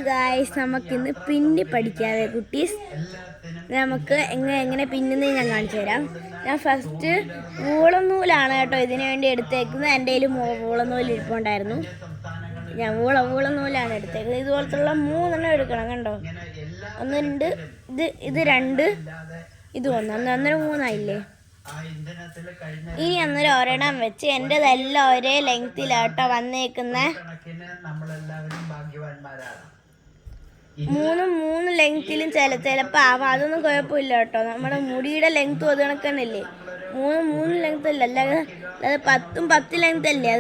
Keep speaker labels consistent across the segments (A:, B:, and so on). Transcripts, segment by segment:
A: Guys, നമുക്കിന്ന് പിന്നി പഠിക്കാതെ കുട്ടീസ്. നമുക്ക് എങ്ങനെ പിന്നുന്നത് ഞാൻ കാണിച്ചു തരാം. ഞാൻ ഫസ്റ്റ് വൂളനൂലാണ് കേട്ടോ ഇതിനു വേണ്ടി എടുത്തേക്കുന്നത്. എൻ്റെ കയ്യിൽ വൂളനൂല് ഇരിപ്പുണ്ടായിരുന്നു. ഞാൻ വൂളനൂലാണ് എടുത്തേക്കുന്നത്. ഇതുപോലത്തുള്ള 3 എടുക്കണം. കണ്ടോ, 1 2 ഇത് 2 ഇത് 1 അന്നേരം 3 ആയില്ലേ. ഇനി അന്നേരം ഒരെണ്ണം വെച്ച് എൻ്റെതെല്ലാം ഒരേ ലെങ്തിലാട്ടോ വന്നേക്കുന്നത്. 3 ലെങ്തിലും ചിലപ്പോൾ ആവാം. അതൊന്നും കുഴപ്പമില്ല കേട്ടോ. നമ്മുടെ മുടിയുടെ ലെങ്ത്തും അത് കണക്ക് തന്നെയല്ലേ. 3 ലെങ്ത് അല്ല, അല്ലാതെ 10 ലെങ്ത് അല്ലേ.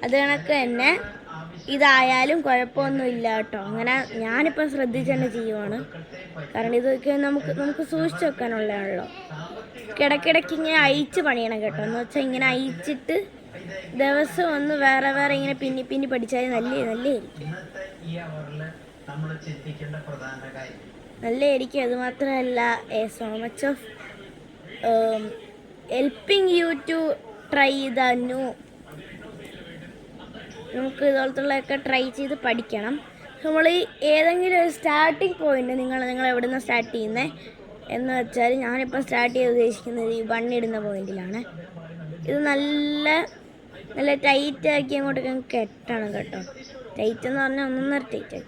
A: അത് കണക്ക് തന്നെ ഇതായാലും കുഴപ്പമൊന്നുമില്ല കേട്ടോ. അങ്ങനെ ഞാനിപ്പം ശ്രദ്ധിച്ച് തന്നെ ചെയ്യുവാണ്. കാരണം ഇതൊക്കെ നമുക്ക് സൂക്ഷിച്ച് വെക്കാനുള്ളതാണല്ലോ. ഇടയ്ക്കിടയ്ക്ക് ഇങ്ങനെ അയച്ച് പണിയണം കേട്ടോ. എന്ന് വെച്ചാൽ ഇങ്ങനെ അയച്ചിട്ട് ദിവസം ഒന്ന് വേറെ ഇങ്ങനെ പിന്നി പഠിച്ചാൽ നല്ലതായിരിക്കും. അത് മാത്രമല്ല, so much of helping you to try the new. നമുക്ക് ഇതുപോലത്തുള്ളതൊക്കെ ട്രൈ ചെയ്ത് പഠിക്കണം. നമ്മൾ ഏതെങ്കിലും ഒരു സ്റ്റാർട്ടിങ് പോയിന്റ് നിങ്ങൾ എവിടെ നിന്ന് സ്റ്റാർട്ട് ചെയ്യുന്നത് എന്ന് വെച്ചാൽ, ഞാനിപ്പോൾ സ്റ്റാർട്ട് ചെയ്ത് ഉദ്ദേശിക്കുന്നത് ഈ ബണ്ണിടുന്ന പോയിന്റിലാണ്. ഇത് നല്ല ടൈറ്റാക്കി അങ്ങോട്ടൊക്കെ കെട്ടണം കേട്ടോ. ടൈറ്റ് എന്ന് പറഞ്ഞാൽ 1.5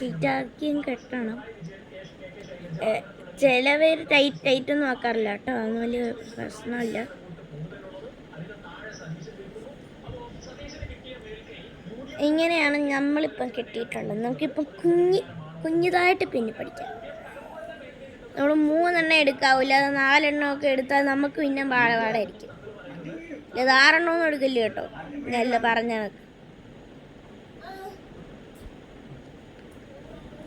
A: ടൈറ്റാക്കി കെട്ടണം. ചിലവർ ടൈറ്റ് ഒന്നും ആക്കാറില്ല കേട്ടോ. അതൊന്നും വലിയ പ്രശ്നമില്ല. ഇങ്ങനെയാണ് നമ്മളിപ്പം കെട്ടിയിട്ടുള്ളത്. നമുക്കിപ്പം കുഞ്ഞിതായിട്ട് പിന്നി പഠിക്കാം. നമ്മൾ 3 എടുക്കാവില്ല, അത് 4 ഒക്കെ എടുത്താൽ നമുക്ക് പിന്നെ പാടായിരിക്കും. ഇത് 6 എടുക്കില്ല കേട്ടോ. നല്ല പറഞ്ഞ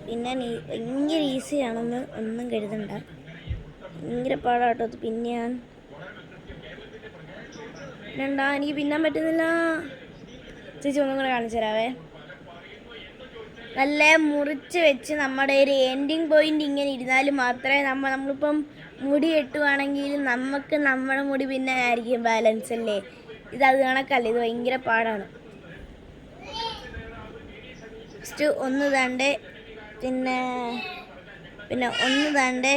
A: പിന്നെ ഭയങ്കര ഈസിയാണെന്ന് ഒന്നും കരുതണ്ട. ഭയങ്കര പാടാട്ടോ അത് പിന്നെയാൻ. എനിക്ക് പിന്നാൻ പറ്റുന്നില്ല. ചേച്ചി ഒന്നും കൂടെ കാണിച്ചു തരാവേ. നല്ല മുറിച്ച് വെച്ച് നമ്മുടെ ഒരു എൻഡിങ് പോയിന്റ് ഇങ്ങനെ ഇരുന്നാലും മാത്രമേ നമ്മളിപ്പം മുടി കെട്ടുവാണെങ്കിൽ നമുക്ക് നമ്മുടെ മുടി പിന്നെ ആയിരിക്കും ബാലൻസ് അല്ലേ. അത് കണക്കല്ല. ഇത് ഭയങ്കര പാടാണ്. ഫസ്റ്റ് 1 താണ്ട്, പിന്നെ 1 താണ്ട്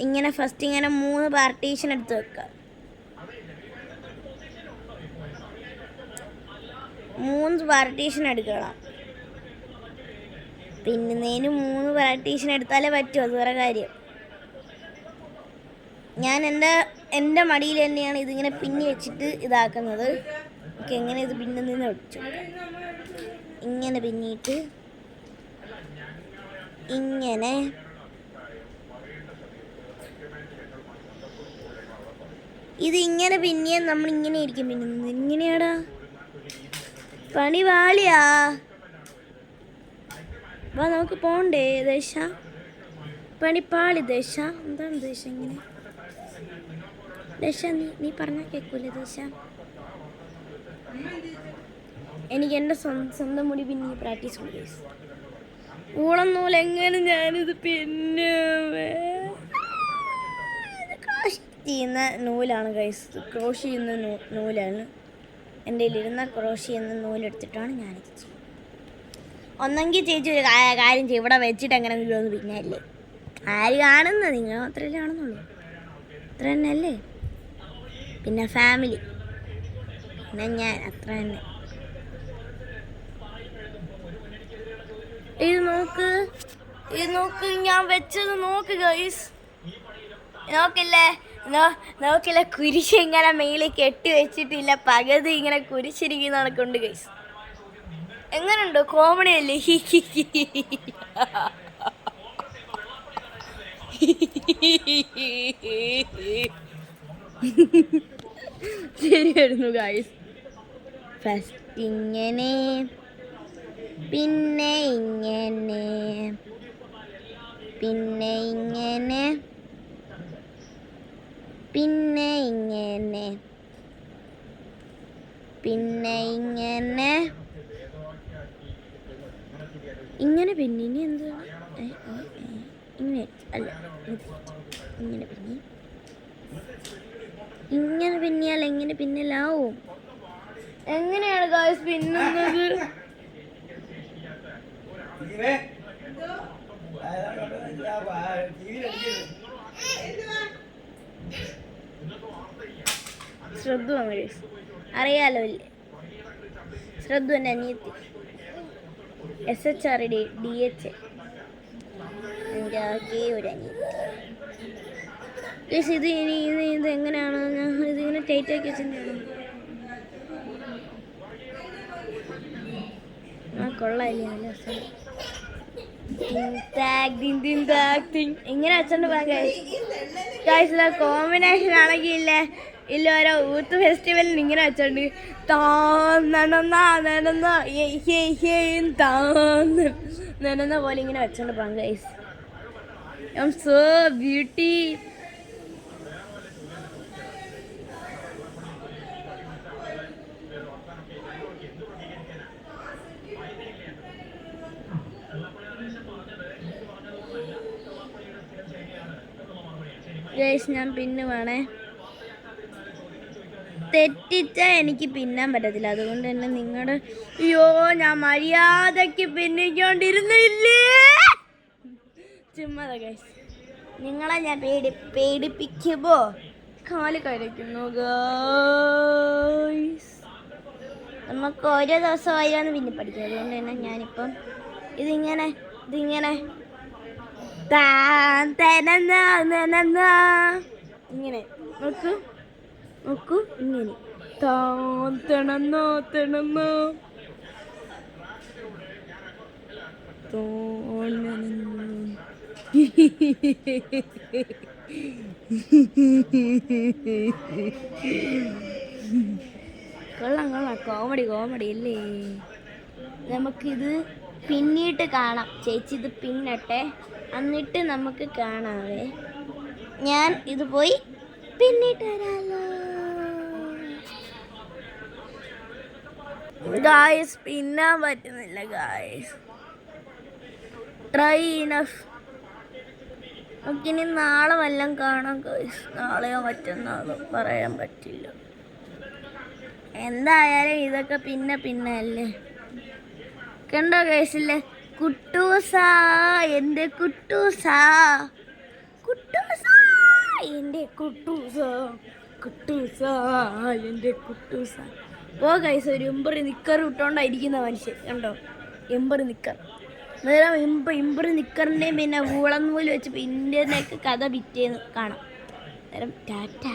A: ഇങ്ങനെ ഫസ്റ്റ് ഇങ്ങനെ 3 പാർട്ടീഷൻ എടുത്ത് വെക്കുക. 3 പാർട്ടീഷൻ എടുക്കണം. പിന്നുന്നതിന് 3 പാർട്ടീഷൻ എടുത്താലേ പറ്റൂ. അത് വേറെ കാര്യം. ഞാൻ എൻ്റെ മടിയിൽ തന്നെയാണ് ഇതിങ്ങനെ പിന്നി വെച്ചിട്ട് ഇതാക്കുന്നത്. ഓക്കെ, എങ്ങനെ ഇത് പിന്നുന്നതെന്ന് വെച്ചു. ഇങ്ങനെ പിന്നിയിട്ട് ഇങ്ങനെ ഇതിങ്ങനെ പിന്നിയാൽ നമ്മളിങ്ങനെ ഇരിക്കും പിന്നുന്നത്. ഇങ്ങനെയാടാ പണി വാളിയാ. വാ, നമുക്ക് പോണ്ടേ ദേശ. പണിപ്പാളി ദേശ. എന്താണ് ദേശ ഇങ്ങനെ? ദേശ നീ പറഞ്ഞാൽ കേൾക്കൂലേ ദേശ? എനിക്ക് എൻ്റെ സ്വന്തം മുടി പിന്നെ പ്രാക്ടീസ് ഉണ്ട്. ഊളനൂല് എങ്ങനെ ഞാനിത് പിന്നെ ക്രോഷ് ചെയ്യുന്ന നൂലാണ് ഗൈസ്. ക്രോഷ് ചെയ്യുന്ന നൂലാണ് എൻ്റെ കയ്യിലിരുന്ന. ക്രോഷ് ചെയ്യുന്ന നൂലെടുത്തിട്ടാണ് ഞാനിത് ചെയ്യുന്നത്. ഒന്നെങ്കിൽ ചേച്ചി ഒരു കാര്യം ചെയ്യും, ഇവിടെ വെച്ചിട്ട് എങ്ങനെ ഒന്ന് പിന്നെ അല്ലേ. ആര് കാണുന്നത്? നിങ്ങൾ മാത്രമല്ലേ കാണുന്നുള്ളൂ. അത്ര തന്നെ അല്ലേ. പിന്നെ ഫാമിലി, പിന്നെ ഞാൻ, അത്ര തന്നെ. ഇത് നോക്ക് ഞാൻ വെച്ചത് നോക്ക് ഗൈസ്. നോക്കില്ലേ കുരിശ് ഇങ്ങനെ മേളിൽ കെട്ടി വെച്ചിട്ടില്ല. പകുതി ഇങ്ങനെ കുരിശിരിക്കുന്ന കണക്കുണ്ട് ഗൈസ്. എങ്ങനെയുണ്ട്? കോമഡി അല്ലേ? ശരിയായിരുന്നു ഗൈസ്. ഫസ്റ്റ് ഇങ്ങനെ, പിന്നെ ഇങ്ങനെ, പിന്നെ ഇങ്ങനെ, പിന്നെ ഇങ്ങനെ, പിന്നെ ഇങ്ങനെ, ഇങ്ങനെ. പിന്നെ ഇനി എന്താണ്? ഇങ്ങനെ അല്ല, ഇങ്ങനെ പിന്നി, ഇങ്ങനെ പിന്നിയാൽ എങ്ങനെ പിന്നലാവും? എങ്ങനെയാണ് ഗായ്സ് പിന്നുന്നത്? ശ്രദ്ധ അറിയാലോ അല്ലേ? ശ്രദ്ധ എൻ്റെ അനിയത്തി SHRD DH എൻ്റെ ആകെ ഒരു അനിയത്തി. ഇത് ഇനി ഇത് എങ്ങനെയാണ്? ഞാൻ ഇതിങ്ങനെ ടൈറ്റാക്കി വെച്ചിട്ടുണ്ടാണ്. കൊള്ളാല്ലേ? നല്ല എങ്ങനെ അച്ഛൻ്റെ ഗായ്സ് കോമ്പിനേഷൻ ആണെങ്കിൽ ഇല്ല ഓരോ യൂത്ത് ഫെസ്റ്റിവലിന് ഇങ്ങനെ വെച്ചോണ്ട് നനന്ന പോലെ ഇങ്ങനെ വെച്ചോണ്ട് പോകാം guys. I am so beauty. Guys ഞാൻ പിന്നെ വേണേ, തെറ്റിച്ചാൽ എനിക്ക് പിന്നാൻ പറ്റത്തില്ല. അതുകൊണ്ട് തന്നെ നിങ്ങളുടെ അയ്യോ ഞാൻ മര്യാദയ്ക്ക് പിന്നിക്കൊണ്ടിരുന്നില്ലേ? ചുമ്മാ ഗൈസ്, നിങ്ങളെ ഞാൻ പേടിപ്പിക്കുമ്പോ കാല് കഴിക്കുന്നു ഗൈസ്. നമുക്ക് ഓരോ ദിവസം ആയിരുന്നു പിന്നെ പഠിക്കാം. അതുകൊണ്ട് തന്നെ ഞാനിപ്പം ഇതിങ്ങനെ ഇങ്ങനെ നോക്കൂ ഇങ്ങനെ കൊള്ളാം കോമഡി അല്ലേ? നമുക്കിത് പിന്നീട്ട് കാണാം. ചേച്ചി ഇത് പിന്നട്ടെ, എന്നിട്ട് നമുക്ക് കാണാവേ. ഞാൻ ഇത് പോയി പിന്നിട്ട് വരാലോ. ഗായ്സ് പിന്നാൻ പറ്റുന്നില്ല ഗായ്സ്. Try enough. നമുക്കിനി നാളെ വല്ലതും കാണാം ഗായ്സ്. നാളെയോ മറ്റന്നാളോ പറയാൻ പറ്റില്ല. എന്തായാലും ഇതൊക്കെ പിന്നെ അല്ലേ. കണ്ടോ ഗൈസില്ലേ? കുട്ടൂസാ എൻ്റെ കുട്ടൂസാ, എൻ്റെ കുട്ടൂസാ. ഓ ഗൈസ്, ഒരു എമ്പറി നിക്കർ ഇട്ടോണ്ടായിരിക്കുന്ന മനുഷ്യൻ കണ്ടോ? എമ്പറി നിക്കർ. അന്നേരം എമ്പറി നിക്കറിൻ്റെയും പിന്നെ ഊളന്നൂല് വെച്ച് പിന്നേക്ക് കഥ പിറ്റേന്ന് കാണാം. അന്നേരം ടാറ്റ.